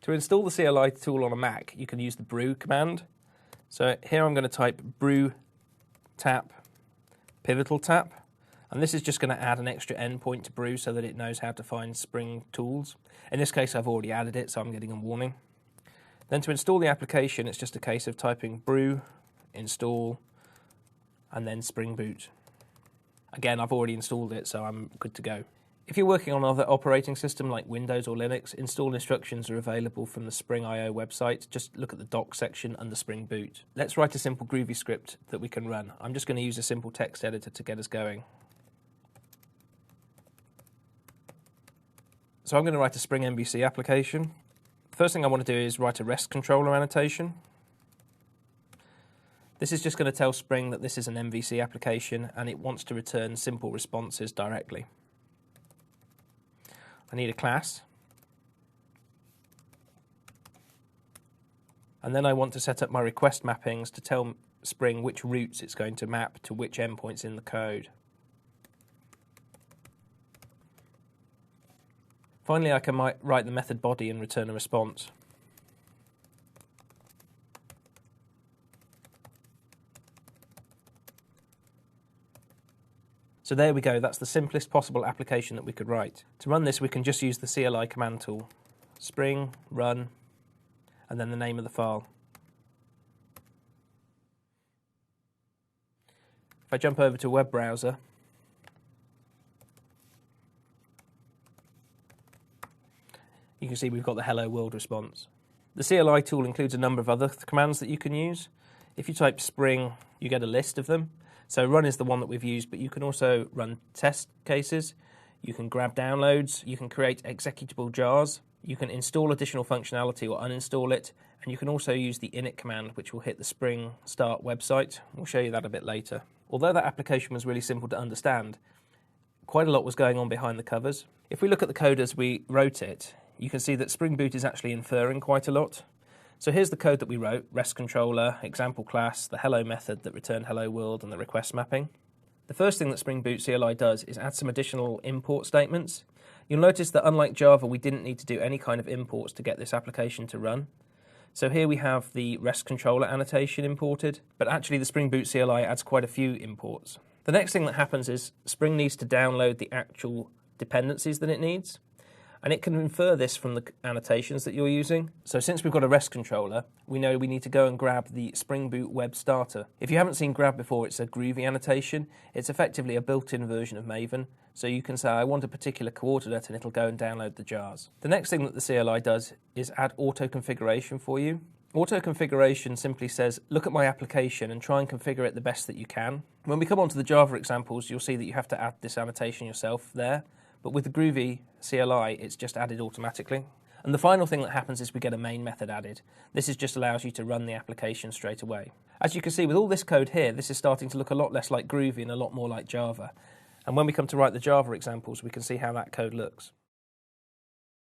To install the CLI tool on a Mac, you can use the brew command. So here I'm going to type brew tap pivotal tap, and this is just going to add an extra endpoint to brew so that it knows how to find Spring tools. In this case I've already added it, so I'm getting a warning. Then to install the application, it's just a case of typing brew, install, and then Spring Boot. Again, I've already installed it, so I'm good to go. If you're working on another operating system like Windows or Linux, install instructions are available from the Spring.io website. Just look at the docs section under Spring Boot. Let's write a simple Groovy script that we can run. I'm just going to use a simple text editor to get us going. So I'm going to write a Spring MVC application. The first thing I want to do is write a REST controller annotation. This is just going to tell Spring that this is an MVC application and it wants to return simple responses directly. I need a class, and then I want to set up my request mappings to tell Spring which routes it's going to map to which endpoints in the code. Finally, I can write the method body and return a response. So there we go, that's the simplest possible application that we could write. To run this, we can just use the CLI command tool. Spring, run, and then the name of the file. If I jump over to a web browser, you can see we've got the hello world response. The CLI tool includes a number of other commands that you can use. If you type Spring, you get a list of them. So run is the one that we've used, but you can also run test cases, you can grab downloads, you can create executable jars, you can install additional functionality or uninstall it, and you can also use the init command, which will hit the Spring Start website. We'll show you that a bit later. Although that application was really simple to understand, quite a lot was going on behind the covers. If we look at the code as we wrote it, you can see that Spring Boot is actually inferring quite a lot. So here's the code that we wrote: REST controller, example class, the hello method that returned hello world, and the request mapping. The first thing that Spring Boot CLI does is add some additional import statements. You'll notice that unlike Java, we didn't need to do any kind of imports to get this application to run. So here we have the REST controller annotation imported, but actually the Spring Boot CLI adds quite a few imports. The next thing that happens is Spring needs to download the actual dependencies that it needs. And it can infer this from the annotations that you're using. So since we've got a REST controller, we know we need to go and grab the Spring Boot web starter. If you haven't seen grab before, it's a Groovy annotation. It's effectively a built-in version of Maven. So you can say, I want a particular coordinate, and it'll go and download the jars. The next thing that the CLI does is add auto configuration for you. Auto configuration simply says, look at my application and try and configure it the best that you can. When we come on to the Java examples, you'll see that you have to add this annotation yourself there. But with the Groovy CLI, it's just added automatically. And the final thing that happens is we get a main method added. This just allows you to run the application straight away. As you can see, with all this code here, this is starting to look a lot less like Groovy and a lot more like Java. And when we come to write the Java examples, we can see how that code looks.